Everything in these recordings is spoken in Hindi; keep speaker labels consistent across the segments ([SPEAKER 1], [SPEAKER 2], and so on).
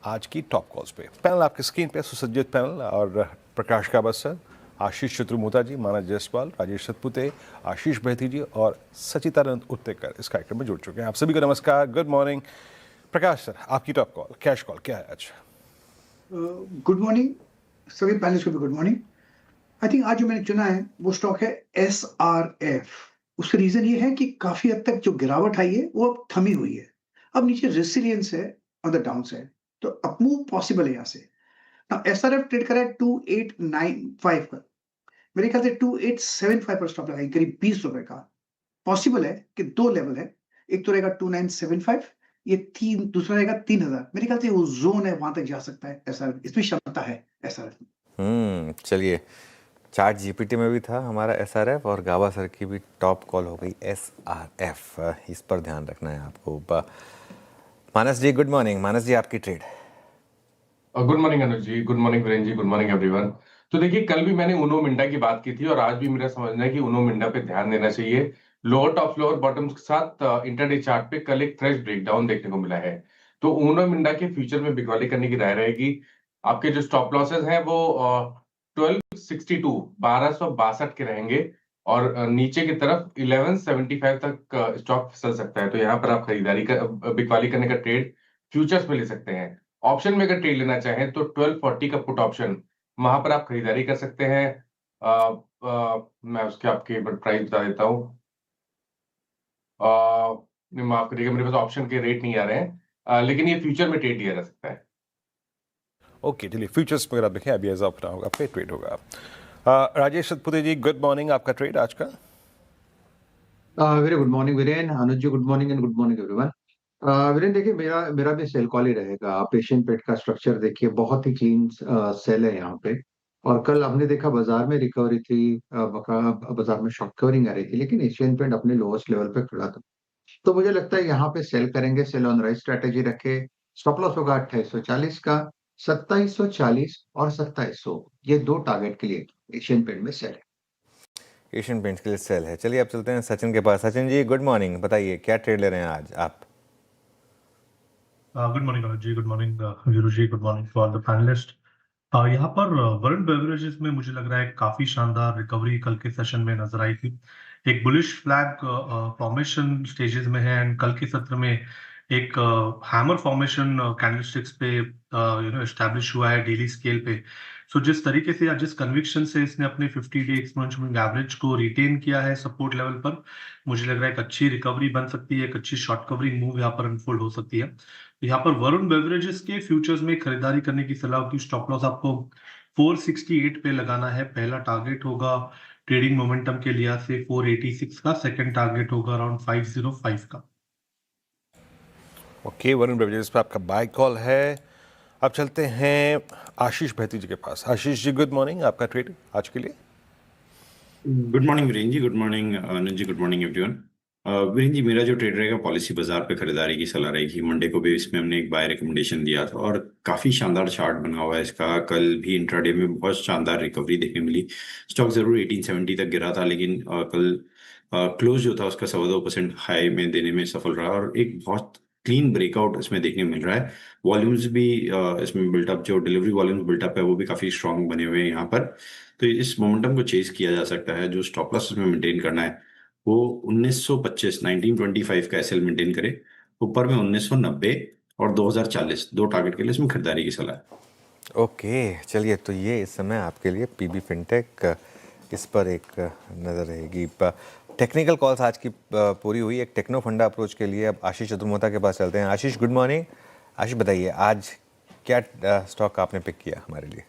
[SPEAKER 1] आज की टॉप कॉल्स पे। पैनल आपकी स्क्रीन पे सुसज्जित पैनल और प्रकाश काबस्तर, आशीष चतुर्मोता जी, मानस जायसवाल, राजेश सतपुते, आशीष बहती जी और सचितानंद उत्तेकर इस कार्यक्रम में जुड़ चुके हैं। आप सभी को नमस्कार, गुड मॉर्निंग। प्रकाश सर, आपकी टॉप कॉल, कैश कॉल क्या है आज?
[SPEAKER 2] गुड मॉर्निंग सभी पैनलिस्ट को भी गुड मॉर्निंग। आई थिंक आज जो मैंने चुना है वो स्टॉक है SRF। उसका रीजन ये है कि काफी हद तक जो गिरावट आई है वो अब थमी हुई है, अब नीचे रेसिलियंस है ऑन द डाउन साइड, तो अपमूव पॉसिबल है यहाँ से। ना SRF ट्रेड करा है 2895 पर, मेरे ख्याल से 2875 पर स्टॉप लगाएंगे, करीब 20 रुपए का। पॉसिबल है कि दो लेवल है, एक तो रहेगा 2975, ये तीन, दूसरा रहेगा 3000। मेरे ख्याल से वो जोन है, वहां तक जा सकता है SRF, इसमें क्षमता है SRF में।
[SPEAKER 3] चलिए, चार्ट जीपीटी में भी था हमारा SRF और गावा सर की भी टॉप कॉल हो गई SRF। इस पर ध्यान रखना है आपको। मानस जी गुड मॉर्निंग। मानस जी आपकी trade.
[SPEAKER 4] Good morning Anuj ji, good morning Viren जी, गुड मॉर्निंग एवरीवन। तो देखिए, कल भी मैंने उनो मिंडा की बात की थी और आज भी मेरा समझना है कि उनो मिंडा पे ध्यान देना चाहिए। लोअर टॉप लोअर बॉटम्स के साथ इंटरडे चार्ट पे कल एक थ्रेश ब्रेकडाउन देखने को मिला है, तो उनो मिंडा के फ्यूचर में बिकवाली करने की राय रहेगी। आपके जो स्टॉप लॉसेस हैं वो 1262 1262 के रहेंगे और नीचे की तरफ 1175 तक स्टॉक फिसल सकता है। तो यहाँ पर आप खरीदारी का बिकवाली करने का ट्रेड फ्यूचर्स में ले सकते हैं। ऑप्शन में अगर ट्रेड लेना चाहें तो 1240 का पुट ऑप्शन, वहां पर आप खरीदारी कर सकते हैं। मैं उसके आपके प्राइस बता देता हूँ। माफ करिएगा, मेरे पास ऑप्शन के रेट नहीं आ रहे हैं, लेकिन ये फ्यूचर में ट्रेड लिया जा सकता है।
[SPEAKER 1] ओके, चलिए फ्यूचर्स में अगर आप देखें, अभी एज ऑफ ना होगा, पे ट्रेड होगा। राजेश सतपुते जी गुड मॉर्निंग, आपका ट्रेड आज का?
[SPEAKER 5] Very good morning Viren, Anuj ji good morning and good morning everyone. Viren देखिए, मेरा मेरा भी सेल कॉल ही रहेगा। आप एशियन पेंट का स्ट्रक्चर देखिए, बहुत ही क्लीन सेल है यहाँ पे। और कल हमने देखा बाजार में रिकवरी थी, बाजार में शॉर्ट कवरिंग आ रही थी, लेकिन एशियन पेंट अपने लोएस्ट लेवल पे खड़ा था। तो मुझे लगता है यहाँ पे सेल करेंगे, सेल ऑन राइट स्ट्रेटेजी रखे। स्टॉप लॉस होगा 2840 का, 2740 और 2700, ये दो टारगेट के लिए एशियन पेंट में सेल है।
[SPEAKER 3] एशियन पेंट्स के लिए सेल है। चलिए अब चलते हैं सचिन के पास। सचिन जी गुड मॉर्निंग, बताइए क्या ट्रेड ले रहे हैं आज आप?
[SPEAKER 6] Good morning Anuj ji, good morning Veeru ji, good morning to all the panelist. यहाँ पर वरुण बेवरेजेस में मुझे लग रहा है काफी शानदार रिकवरी कल के सेशन में नजर आई थी। एक बुलिश फ्लैग फॉर्मेशन स्टेजेस में है एंड कल के सत्र में एक हैमर फॉर्मेशन कैंडलस्टिक्स पे एस्टैब्लिश हुआ है डेली स्केल पे। सो जिस तरीके से या जिस कन्विक्शन से इसने अपने 50 डे एक्सपोनेंशियल मूविंग एवरेज को रिटेन किया है सपोर्ट लेवल पर, मुझे लग रहा है एक अच्छी रिकवरी बन सकती है, एक अच्छी शॉर्ट कवरिंग मूव यहाँ पर अनफोल्ड हो सकती है। यहाँ पर वरुण बेवरेजेस के फ्यूचर्स में खरीदारी करने की सलाह होगी। स्टॉप लॉस आपको 468 पे लगाना है। पहला टारगेट होगा ट्रेडिंग मोमेंटम के लिहाज से 486 का, सेकंड टारगेट होगा अराउंड 505 का।
[SPEAKER 1] ओके, वरुण बेवरेजेस पे आपका बाय कॉल है। अब चलते हैं आशीष बहती जी के पास। आशीष जी गुड मॉर्निंग, आपका ट्रेड आज के लिए?
[SPEAKER 7] गुड मॉर्निंग वीरेन जी, good morning Anand ji, good morning everyone. Viren जी, मेरा जो ट्रेड रहेगा पॉलिसी बाजार पे खरीदारी की सलाह रहेगी। मंडे को भी इसमें हमने एक बाय रिकमेंडेशन दिया था और काफी शानदार चार्ट बना हुआ है इसका। कल भी इंट्राडे में बहुत शानदार रिकवरी देखने मिली। स्टॉक जरूर 1870 तक गिरा था, लेकिन कल क्लोज जो था उसका 2.25% हाई में देने में सफल रहा और एक बहुत क्लीन ब्रेकआउट इसमें देखने मिल रहा है। वॉल्यूम्स भी इसमें बिल्टअप, जो डिलीवरी वॉल्यूम्स बिल्टअप है वो भी काफी स्ट्रांग बने हुए हैं यहाँ पर। तो इस मोमेंटम को चेज किया जा सकता है। जो स्टॉप लॉस इसमें मेंटेन करना है वो 1925 का एसएल मेंटेन करे, ऊपर में 1990 और 2040, दो टारगेट के लिए इसमें खरीदारी की सलाह है।
[SPEAKER 3] ओके, चलिए तो ये इस समय आपके लिए पीबी फिनटेक, इस पर एक नज़र रहेगी। टेक्निकल कॉल्स आज की पूरी हुई। एक टेक्नो फंडा अप्रोच के लिए अब आशीष चतुर्मोता के पास चलते हैं। आशीष गुड मॉर्निंग। आशीष बताइए आज क्या स्टॉक आपने पिक किया हमारे लिए?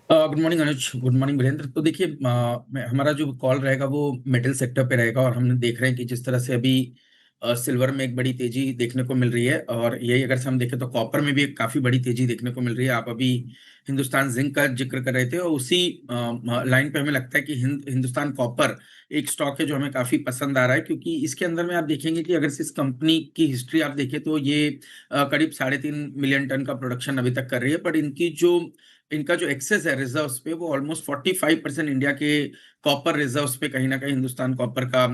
[SPEAKER 8] गुड मॉर्निंग अनुज, गुड मॉर्निंग वीरेंद्र। तो देखिए, हमारा जो कॉल रहेगा वो मेटल सेक्टर पे रहेगा और हम देख रहे हैं कि जिस तरह से अभी सिल्वर में एक बड़ी तेजी देखने को मिल रही है और यही अगर से हम देखें तो कॉपर में भी एक काफी बड़ी तेजी देखने को मिल रही है। आप अभी हिंदुस्तान जिंक का जिक्र कर रहे थे और उसी लाइन पे हमें लगता है कि हिंदुस्तान कॉपर एक स्टॉक है जो हमें काफी पसंद आ रहा है, क्योंकि इसके अंदर में आप देखेंगे कि अगर इस कंपनी की हिस्ट्री आप देखें तो ये करीब 3.5 मिलियन टन का प्रोडक्शन अभी तक कर रही है, बट इनकी जो इनका जो एक्सेस है रिजर्व्स पे वो ऑलमोस्ट 45% इंडिया के कॉपर रिजर्व्स पे कहीं ना कहीं हिंदुस्तान कॉपर का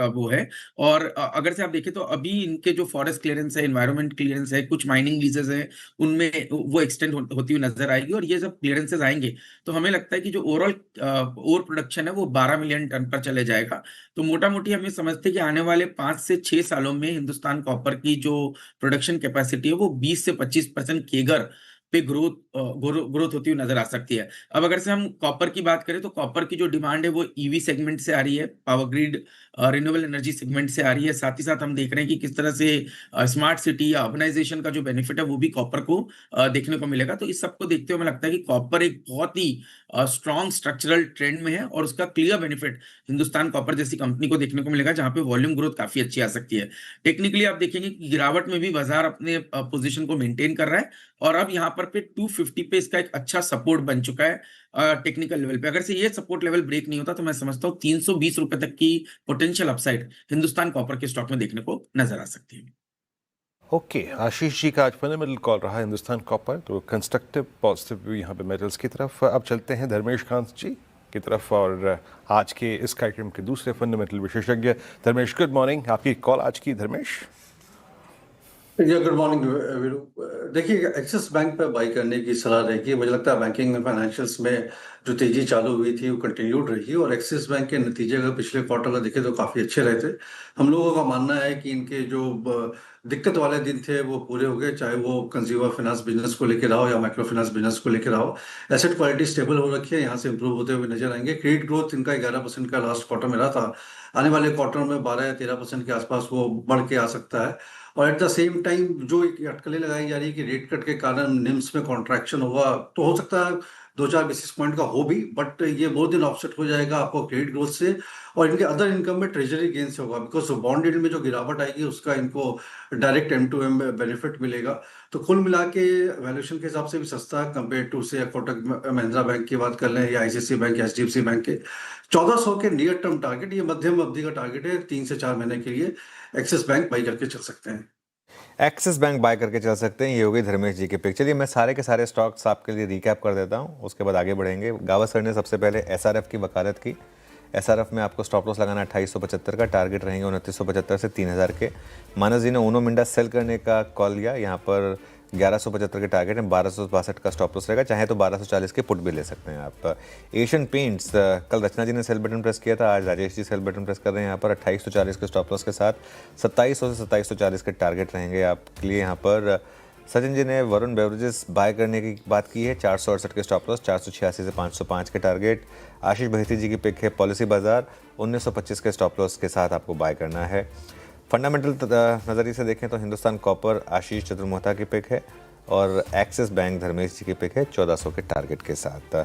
[SPEAKER 8] वो है। और अगर से आप देखें तो अभी इनके जो फॉरेस्ट क्लियरेंस है, एनवायरमेंट क्लियरेंस है, कुछ माइनिंग लीजेस है, उनमें वो एक्सटेंड होती हुई नजर आएगी। और ये जब क्लियरेंसेज आएंगे तो हमें लगता है कि जो ओवरऑल ओवर प्रोडक्शन है वो 12 मिलियन टन पर चले जाएगा। तो मोटा मोटी हमें समझते हैं कि आने वाले 5 से 6 सालों में हिंदुस्तान कॉपर की जो प्रोडक्शन कैपेसिटी है वो 20 से 25% केगर पे ग्रोथ होती हुई नजर आ सकती है। अब अगर से हम कॉपर की बात करें तो कॉपर की जो डिमांड है वो ईवी सेगमेंट से आ रही है, power grid, renewable energy segment से आ रही है। साथ ही साथ हम देख रहे हैं कि किस तरह से स्मार्ट सिटी या अर्बनाइजेशन का जो बेनिफिट है वो भी कॉपर को देखने को मिलेगा। तो इस सबको देखते हुए हमें लगता है कि कॉपर एक बहुत ही स्ट्रॉन्ग स्ट्रक्चरल ट्रेंड में है और उसका क्लियर बेनिफिट हिंदुस्तान कॉपर जैसी कंपनी को देखने को मिलेगा, जहां पे वॉल्यूम ग्रोथ काफी अच्छी आ सकती है। टेक्निकली आप देखेंगे कि गिरावट में भी बाजार अपने पोजीशन को मेंटेन कर रहा है और अब यहाँ पर पे 250 पे इसका एक अच्छा सपोर्ट बन चुका है टेक्निकल लेवल पे। अगर से ये सपोर्ट लेवल ब्रेक नहीं होता तो मैं समझता हूँ 320 रुपए तक की पोटेंशियल अपसाइड हिंदुस्तान कॉपर के स्टॉक में देखने को नजर आ सकती है।
[SPEAKER 1] ओके, आशीष जी का आज फंडामेंटल कॉल रहा हिंदुस्तान कॉपर, तो कंस्ट्रक्टिव पॉजिटिव व्यू यहाँ पे मेटल्स की तरफ। अब चलते हैं धर्मेश कांत जी की तरफ और आज के इस कार्यक्रम के दूसरे फंडामेंटल विशेषज्ञ। धर्मेश, गुड मॉर्निंग, आपकी कॉल आज की। Dharmesh,
[SPEAKER 9] good morning Veeru. देखिए, एक्सिस बैंक पे बाई करने की सलाह रहेगी। मुझे लगता है बैंकिंग एंड फाइनेंशियल्स में जो तेजी चालू हुई थी वो कंटिन्यूड रही और एक्सिस बैंक के नतीजे अगर पिछले क्वार्टर का देखें तो काफ़ी अच्छे रहे थे। हम लोगों का मानना है कि इनके जो दिक्कत वाले दिन थे वो पूरे हो गए, चाहे वो कंज्यूमर फाइनेंस बिजनेस को लेकर रहो या माइक्रो फाइनेंस बिजनेस को लेकर रहो। एसेट क्वालिटी स्टेबल हो रखी है, यहाँ से इंप्रूव होते हुए नजर आएंगे। क्रेडिट ग्रोथ इनका 11% का लास्ट क्वार्टर में रहा था, आने वाले क्वार्टर में 12 या 13% के आसपास वो बढ़ के आ सकता है। और एट द सेम टाइम जो एक अटकलें लगाई जा रही है कि रेट कट के कारण निम्स में कॉन्ट्रैक्शन होगा, तो हो सकता है 2-4 बेसिस पॉइंट का हो भी, बट ये बहुत दिन ऑफसेट हो जाएगा आपको क्रेडिट ग्रोथ से और इनके अदर इनकम में ट्रेजरी गेन से होगा, बिकॉज बॉन्ड यील्ड में जो गिरावट आएगी उसका इनको डायरेक्ट M2M बेनिफिट मिलेगा। तो कुल मिला के वैल्यूएशन के हिसाब से भी सस्ता है कंपेयर टू से कोटक महिंद्रा बैंक की बात कर लें या ICICI बैंक या HDFC बैंक के। 1400 के नियर टर्म टारगेट, ये मध्यम अवधि का टारगेट है, 3 से 4 महीने के लिए एक्सिस बैंक बाई करके चल सकते हैं।
[SPEAKER 3] एक्सिस बैंक बाय करके चल सकते हैं, ये हो गई धर्मेश जी की पिक। चलिए मैं सारे के सारे स्टॉक्स आपके लिए रिकैप कर देता हूँ, उसके बाद आगे बढ़ेंगे। गावा सर ने सबसे पहले SRF की वकालत की। SRF में आपको स्टॉप लॉस लगाना 2875 का, टारगेट रहेंगे 2975 से 3000 के। मानस जी ने उनो मिंडा सेल करने का कॉल लिया, यहाँ पर 1175 के टारगेट है, 1262 का स्टॉप लॉस रहेगा, चाहे तो 1240 के पुट भी ले सकते हैं आप। एशियन पेंट्स, कल रचना जी ने सेल बटन प्रेस किया था, आज Rajesh ji cell button press कर रहे हैं यहाँ पर 2840 के स्टॉप लॉस के साथ। 2700 से 2740 के टारगेट रहेंगे आपके लिए यहाँ पर। सचिन जी ने वरुण बेवरेजेस बाय करने की बात की है, 468 के स्टॉप लॉस, 486 से 505 के टारगेट। आशीष बहेती जी की पिक है पॉलिसी बाजार, 1925 के स्टॉप लॉस के साथ आपको बाय करना है। फंडामेंटल नज़रिए से देखें तो हिंदुस्तान कॉपर आशीष चतुर्मोहता की पिक है और एक्सिस बैंक धर्मेश जी की पिक है 1400 के टारगेट के साथ।